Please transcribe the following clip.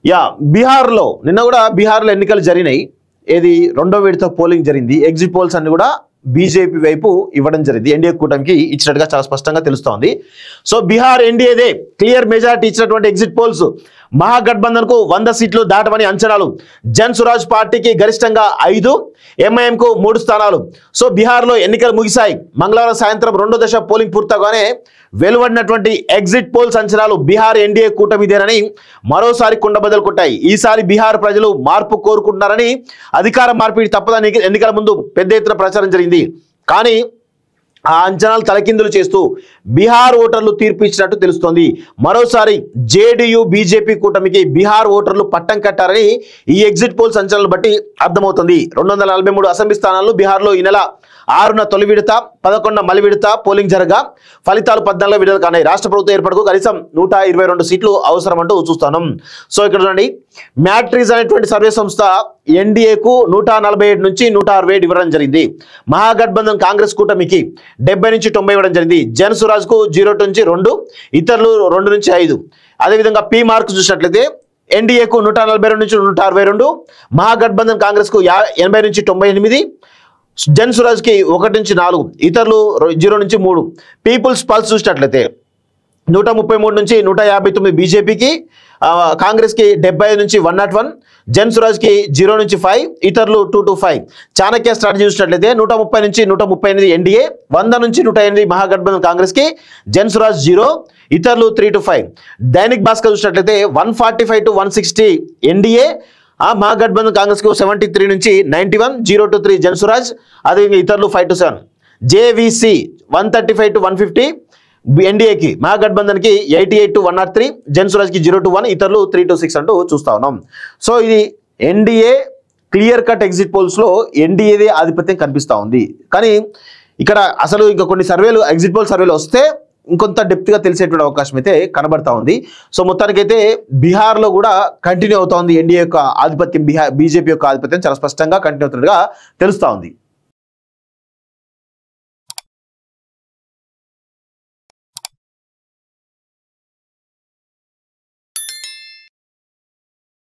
Yeah బీహార్లో నిన్న కూడా బీహార్లో ఎన్నికలు జరిగినాయి. ఏది రెండో విడత పోలింగ్ జరిగింది. ఎగ్జిట్ పోల్స్ అన్ని కూడా బీజేపీ వైపు ఇవ్వడం జరిగింది. ఎన్డీఏ కూటమికి ఇచ్చినట్టుగా చాలా స్పష్టంగా తెలుస్తోంది. సో బీహార్ ఎన్డీఏదే క్లియర్ మెజారిటీ ఇచ్చినటువంటి ఎగ్జిట్ పోల్స్ మహాగఠబంధన్ కు 100 సీట్లు దాటమని అంచనాలు. జన్ స్వరాజ్ పార్టీకి గరిష్టంగా 5, ఎంఐఎం కు 3 స్థానాలు. సో బీహార్లో ఎన్నికలు ముగిశాయి. మంగళవారం సాయంత్రం రెండో దశ పోలింగ్ పూర్తగానే వెలువడినటువంటి ఎగ్జిట్ పోల్స్ అంచనాలు బీహార్ ఎన్డీఏ కూటమిదేనని మరోసారి కుండబద్దలు కొట్టాయి. ఈసారి బీహార్ ప్రజలు మార్పు కోరుకుంటున్నారని, అధికార మార్పిడి తప్పదని ఎన్నికల ముందు పెద్ద ఎత్తున ప్రచారం జరిగింది. కానీ ఆ అంచనాలు తలకిందులు చేస్తూ బీహార్ ఓటర్లు తీర్పు ఇచ్చినట్టు తెలుస్తోంది. మరోసారి జేడీయూ బీజేపీ కూటమికి బీహార్ ఓటర్లు పట్టం కట్టారని ఈ ఎగ్జిట్ పోల్స్ అంచనాలను బట్టి అర్థమవుతుంది. 243 అసెంబ్లీ స్థానాల్లో బీహార్లో ఈ నెల 6న తొలి విడత, 11న మలి విడత పోలింగ్ జరగా ఫలితాలు 14 విడుదల కానాయి. రాష్ట్ర ప్రభుత్వ ఏర్పాటుకు కనీసం 122 సీట్లు అవసరం అంటూ చూస్తున్నాం. సో ఇక్కడ చూడండి, మ్యాట్రిక్స్ అనేటువంటి సర్వే సంస్థ ఎన్డీఏకు 147 నుంచి 167 ఇవ్వడం జరిగింది. మహాగఠబంధన్ కాంగ్రెస్ కూటమికి 70 నుంచి 90 ఇవ్వడం జరిగింది. జన్ స్వరాజ్ కు 0 నుంచి 2, ఇతరులు 2 నుంచి 5. అదేవిధంగా పీ మార్క్ చూసినట్లయితే ఎన్డీఏకు 142 నుంచి 162, మహాగఠబంధన్ కాంగ్రెస్ కు 80 నుంచి 98, జన్ స్వరాజ్ కి 1 నుంచి 4, ఇతరులు 0 నుంచి 3. పీపుల్స్ పల్స్ చూసినట్లయితే 133 నుంచి 159 బీజేపీకి, కాంగ్రెస్ కి 75 నుంచి 101, జన్ స్వరాజ్ కి 0 నుంచి 5, ఇతరులు 2 to 5. చాణక్య స్ట్రాటజీ చూసినట్లయితే 130 నుంచి 138 ఎన్డీఏ, 100 నుంచి 108 మహాగఠబంధన్ కాంగ్రెస్ కి, జన్ స్వరాజ్ 0, ఇతరులు 3 to 5. దైనిక్ భాస్కర్ చూసినట్లయితే 145 to 160 ఎన్డీఏ, మహాగఠబంధన్ కాంగ్రెస్ కు 73 నుంచి 91, 0 to 3 జన్ స్వరాజ్, అదేవిధంగా ఇతరులు 5 to 7. జేవీసీ 135 to 150 ఎన్డీఏకి, మహాగఠబంధన్ కి 88 to 103, జన్ స్వరాజ్ కి 0 to 1, ఇతరులు 3 to 6 అంటూ చూస్తా ఉన్నాం. సో ఇది NDA clear cut exit polls లో ఎన్డీఏదే ఆధిపత్యం కనిపిస్తా ఉంది. కానీ ఇక్కడ అసలు ఇంకా కొన్ని సర్వేలు, ఎగ్జిట్ పోల్ సర్వేలు వస్తే ఇంకొంత డెప్త్ గా తెలిసేటువంటి అవకాశం అయితే కనబడతా ఉంది. సో మొత్తానికైతే బీహార్ లో కూడా కంటిన్యూ అవుతా ఉంది ఎన్డీఏ యొక్క ఆధిపత్యం, బీజేపీ యొక్క ఆధిపత్యం చాలా స్పష్టంగా కంటిన్యూ అవుతున్నట్టుగా తెలుస్తా ఉంది.